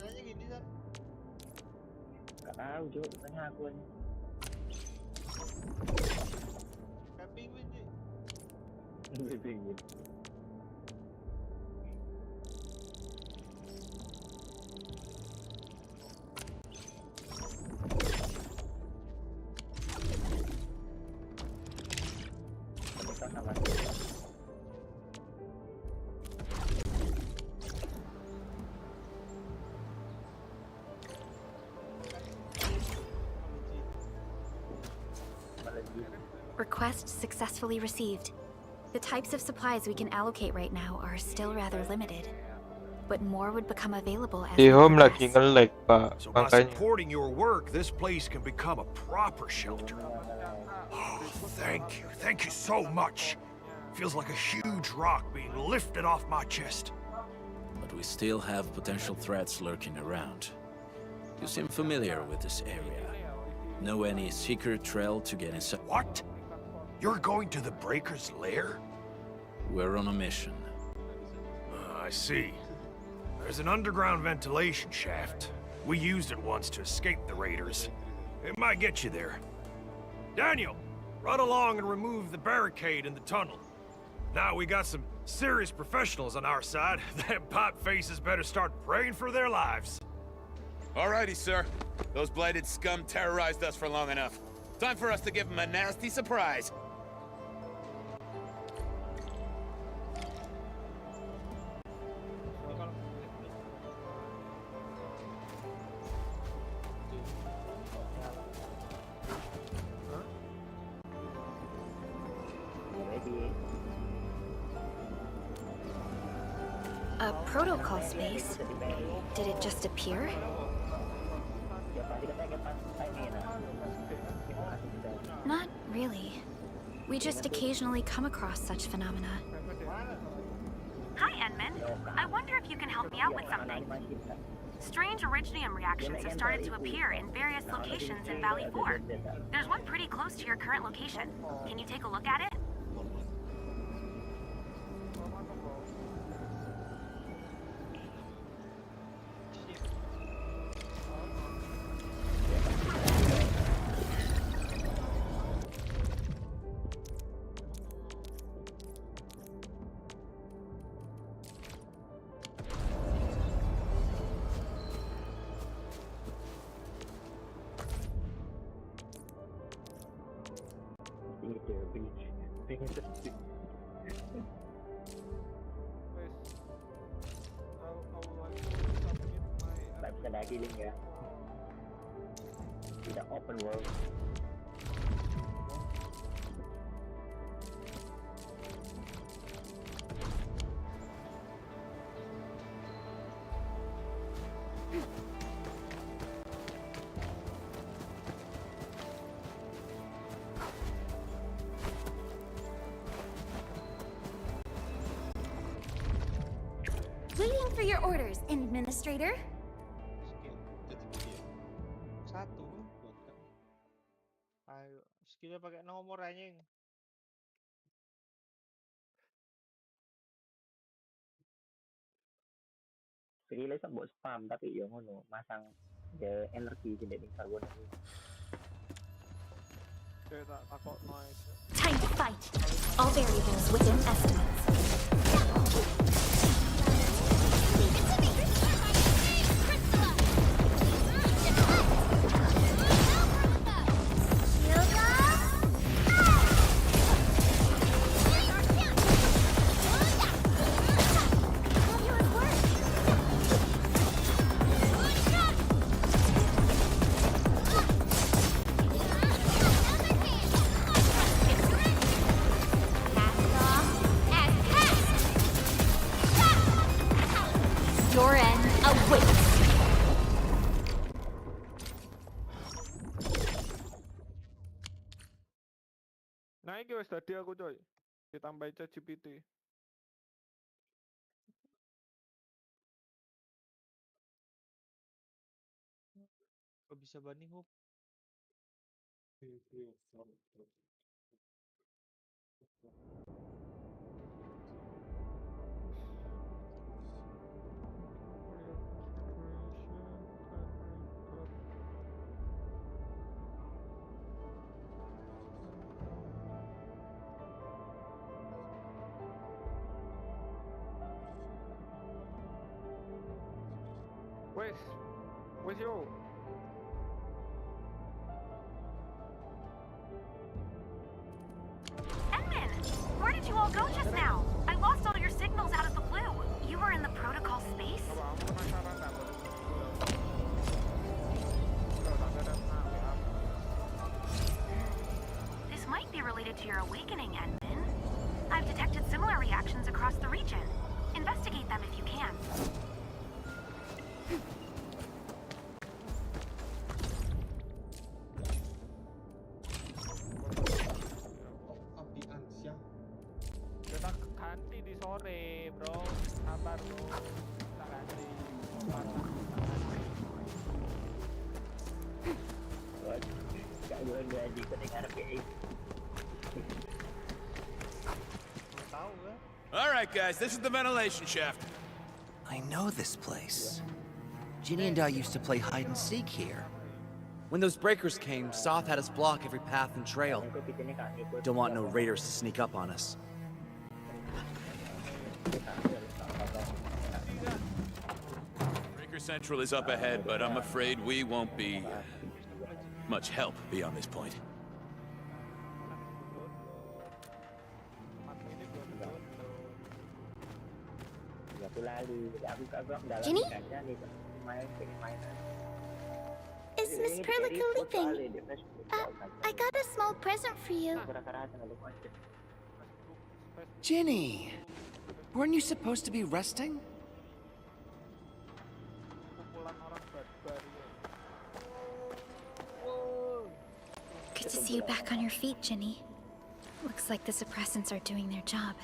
Request successfully received. The types of supplies we can allocate right now are still rather limited, but more would become available as Di we home progress. lagi nge-lag Pak, So by makanya. supporting your work, this place can become a proper shelter. Oh, thank you so much. Feels like a huge rock being lifted off my chest. But we still have potential threats lurking around. You seem familiar with this area. Know any secret trail to get inside? What? You're going to the Breaker's lair? We're on a mission. I see. There's an underground ventilation shaft. We used it once to escape the raiders. It might get you there. Daniel, run along and remove the barricade in the tunnel. Now we got some serious professionals on our side. Them pipe faces better start praying for their lives. Alrighty, sir. Those blighted scum terrorized us for long enough. Time for us to give them a nasty surprise. A protocol space? Did it just appear? Not really. We just occasionally come across such phenomena. Hi, Endman. I wonder if you can help me out with something. Strange originium reactions have started to appear in various locations in Valley 4. There's one pretty close to your current location. Can you take a look at it? pengen sedih. Tak bisa lagi link ya. Tidak open world. Waiting for your orders, Administrator. Satu buat kamu. Ayo, skillnya pakai nomor anjing. Sekali lagi buat spam tapi ya ngono, masang the energi tidak di karbon ini. Kayak tak takut noise. Time to fight. All variables within estimates. Your end awaits. Nah, ini wes tadi aku coy. Ditambah ChatGPT. Kok bisa banding Hub? Where's yo? Edmund, where did you all go just now? I lost all your signals out of the blue. You were in the protocol space? This might be related to your awakening, Edmund. I've detected similar reactions across the region. Investigate them if you can. Kita ganti di sore, bro. Sabar, bro. Kita ganti. Gak boleh gaji kedengar PA. Tahu kan? All right, guys, this is the ventilation shaft. I know this place. Ginny and I used to play hide and seek here. When those breakers came, Soth had us block every path and trail. Don't want no raiders to sneak up on us. Breaker Central is up ahead, but I'm afraid we won't be much help beyond this point. Ginny? Is Miss Perlica leaving? I got a small present for you. Ginny! Weren't you supposed to be resting? Good to see you back on your feet, Ginny. Looks like the suppressants are doing their job.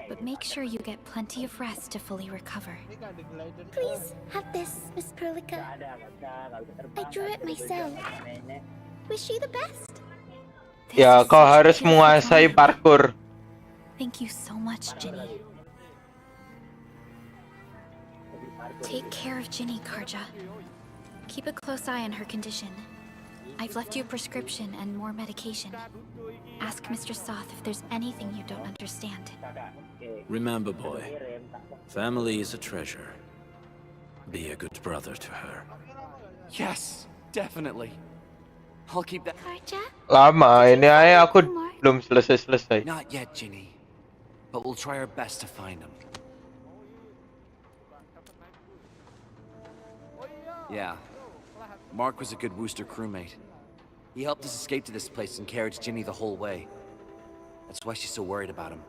But make sure you get plenty of rest to fully recover. Please have this, Miss Perlica. I drew it myself. Wish you the best. Ya, kau harus menguasai parkour. Thank you so much, Ginny. Take care of Ginny, Karja. Keep a close eye on her condition. I've left you a prescription and more medication. Ask Mr. Soth if there's anything you don't understand. Remember, boy, family is a treasure. Be a good brother to her. Yes, definitely. I'll keep that. Karja? Lama ini aja aku Belum selesai-selesai. Not yet, Ginny. But we'll try our best to find him. Yeah. Mark was a good Wooster crewmate. He helped us escape to this place and carried Ginny the whole way. That's why she's so worried about him.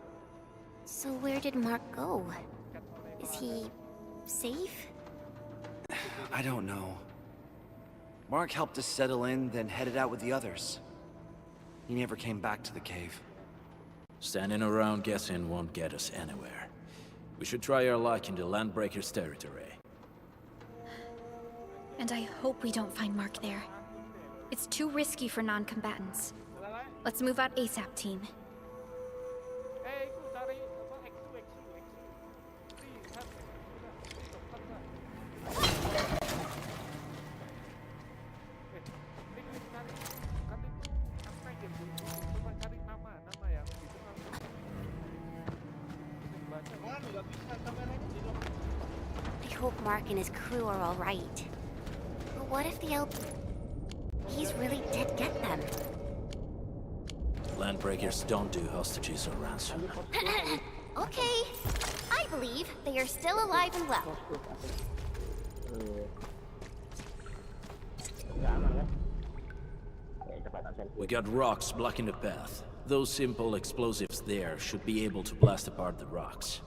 So where did Mark go? Is he safe? I don't know. Mark helped us settle in, then headed out with the others. He never came back to the cave. Standing around guessing won't get us anywhere. We should try our luck in the Landbreakers' territory. And I hope we don't find Mark there. It's too risky for non-combatants. Let's move out ASAP, team. I hope Mark and his crew are all right. But what if the He's really did get them? Landbreakers don't do hostages or ransom. Okay. I believe they are still alive and well. We got rocks blocking the path. Those simple explosives there should be able to blast apart the rocks.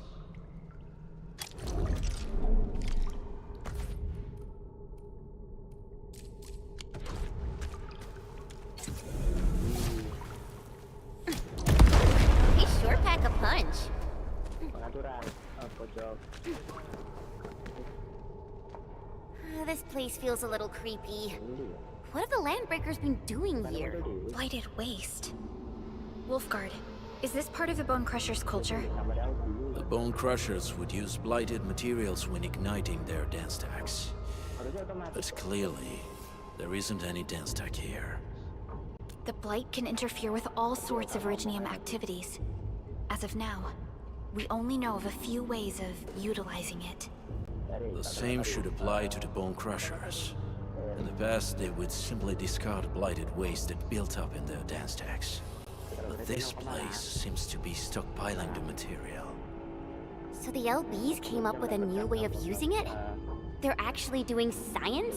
They sure pack a punch. This place feels a little creepy. What have the Landbreakers been doing here? Blighted waste. Wolfguard, is this part of the Bone Crusher's culture? The Bone Crushers would use blighted materials when igniting their dance stacks. But clearly, there isn't any dance stack here. The Blight can interfere with all sorts of Originium activities. As of now, we only know of a few ways of utilizing it. The same should apply to the Bone Crushers. In the past, they would simply discard blighted waste that built up in their dance stacks. But this place seems to be stockpiling the material. So the LBs came up with a new way of using it? They're actually doing science?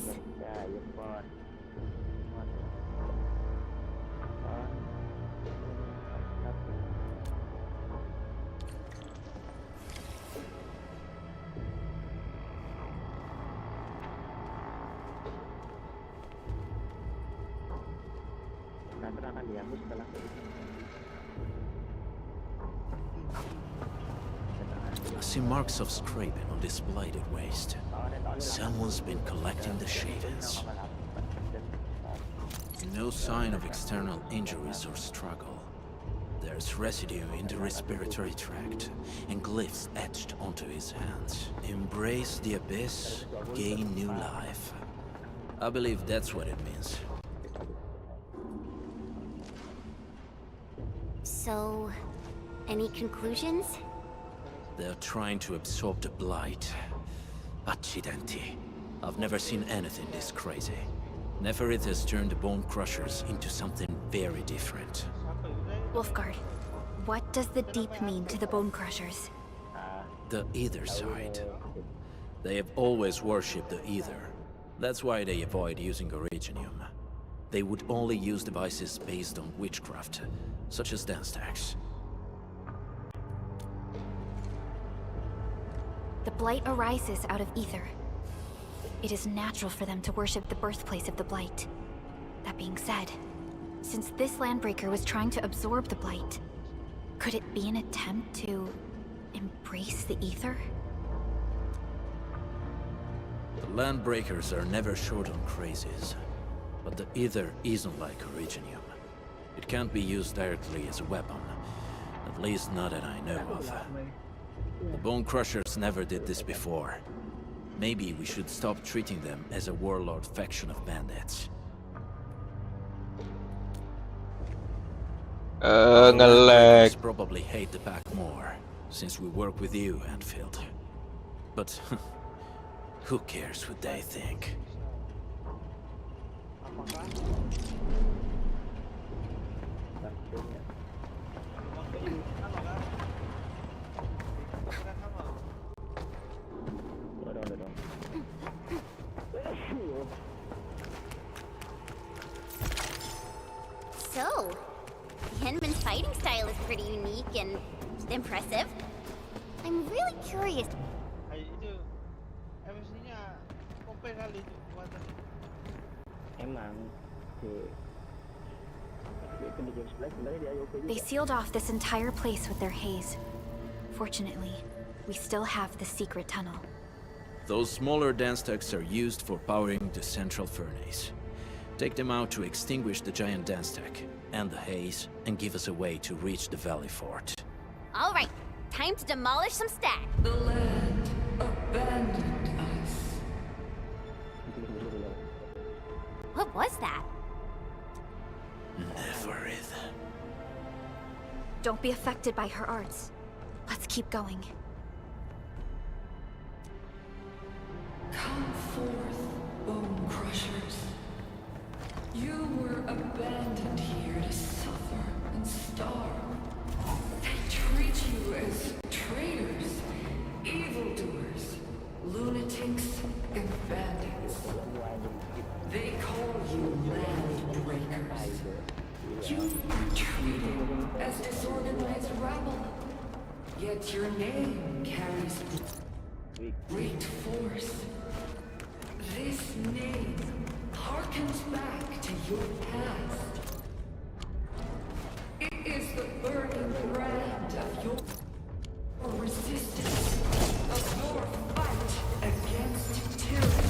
I see marks of scraping on this blighted waste. Someone's been collecting the shavings. No sign of external injuries or struggle. There's residue in the respiratory tract, and glyphs etched onto his hands. Embrace the abyss, gain new life. I believe that's what it means. So, any conclusions? They're trying to absorb the blight. Accidenti. I've never seen anything this crazy. Neferith has turned the Bone Crushers into something very different. Wolfguard, what does the Deep mean to the Bone Crushers? The Ether side. They have always worshipped the Ether. That's why they avoid using Originium. They would only use devices based on witchcraft, such as dance stacks. The Blight arises out of Ether. It is natural for them to worship the birthplace of the Blight. That being said, since this Landbreaker was trying to absorb the Blight, could it be an attempt to embrace the Ether? The Landbreakers are never short on crazes, but the Ether isn't like Originium. It can't be used directly as a weapon, at least not that I know of. The Bone Crushers never did this before. Maybe we should stop treating them as a warlord faction of bandits. Nge-lag. Probably hate the pack more, since we work with you, Endfield. But who cares what they think? Henman's fighting style is pretty unique and impressive. I'm really curious. Itu MC-nya OP kali itu kekuatan. Emang di game sebelah sebenarnya dia OP juga. They sealed off this entire place with their haze. Fortunately, we still have the secret tunnel. Those smaller dance stacks are used for powering the central furnace. Take them out to extinguish the giant dance stack and the haze, and give us a way to reach the valley fort. All right, time to demolish some stacks. The land abandoned us. What was that? Never. Don't be affected by her arts. Let's keep going. Come forth, bone crushers. You were abandoned here to suffer and starve. They treat you as traitors, evildoers, lunatics, and bandits. They call you land breakers. You are treated as disorganized rabble. Yet your name carries great force. This name harkens back to your past. It is the burning brand of your resistance, of your fight against tyranny.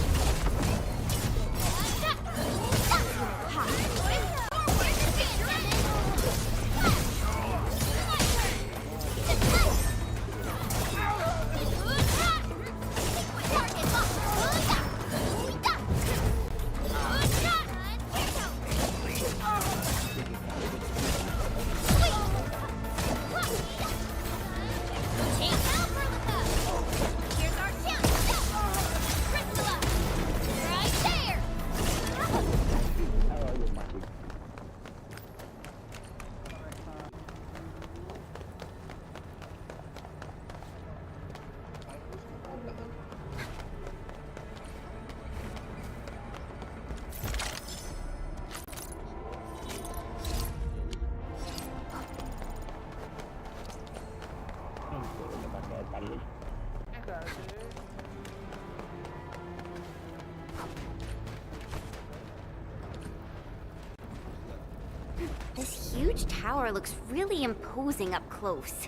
This huge tower looks really imposing up close.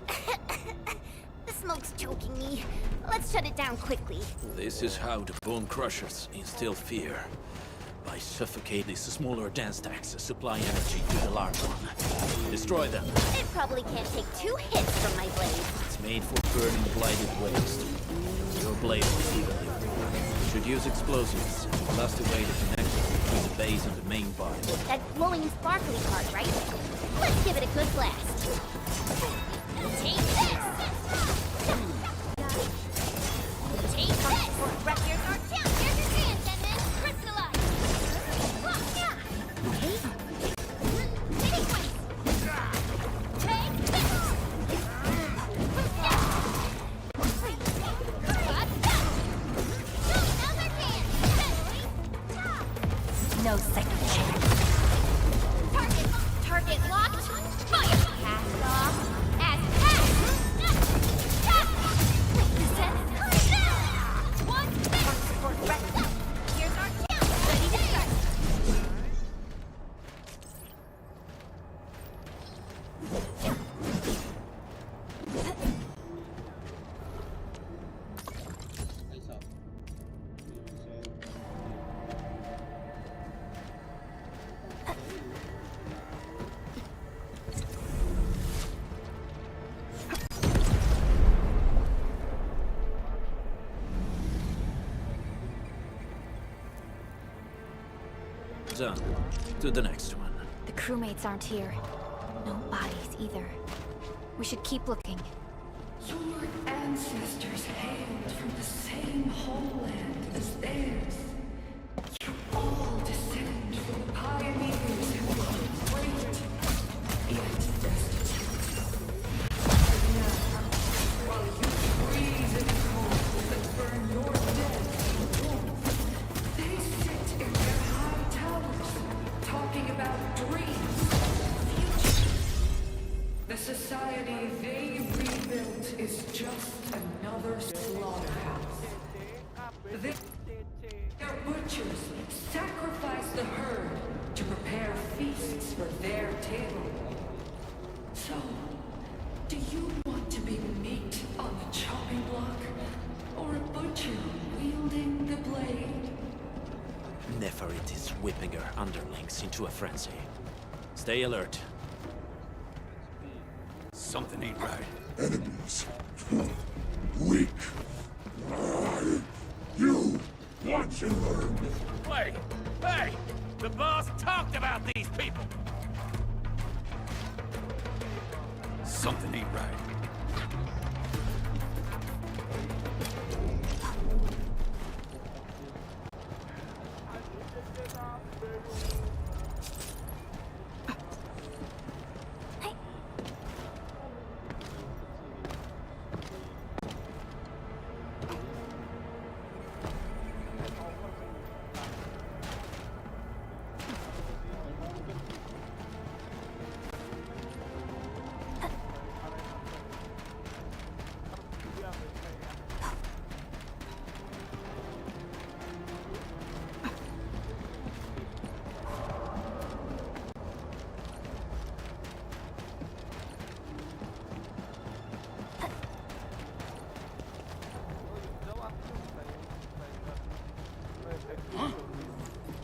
The smoke's choking me. Let's shut it down quickly. This is how the bone crushers instill fear. By suffocating these smaller dance stacks, supply energy to the large one. Destroy them. It probably can't take 2 hits from my blade. It's made for burning blighted waste. Your blade is evenly warm. You should use explosives to blast away the connection between the base and the main body. That glowing sparkly part, right? Let's give it a good blast. Take this! Take this! Wreckers are down! Here's your chance, Denman! Crystallize! Take twice! Take this! Another dance! No second chance. Target locked. Fire! Cast off. As cast. One support rest up. Here's our chance. Ready to start. Done. To the next one. The crewmates aren't here. No bodies either. We should keep looking. Your ancestors hailed from the same homeland as theirs. You all descend from pioneers who are great, yet destitute. And now, while you freeze in cold and burn your dead to warmth, they sit in their high towers, talking about dreams, future, society they rebuilt is just another slaughterhouse. Their butchers sacrifice the herd to prepare feasts for their table. So, do you want to be meat on the chopping block, or a butcher wielding the blade? Neferit is whipping her underlings into a frenzy. Stay alert. Something ain't right. Enemies. Weak. You watch and learn. Wait! Hey! The boss talked about these people! Something ain't right.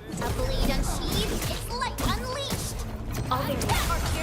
A blade unsheathed, its light unleashed! All there is.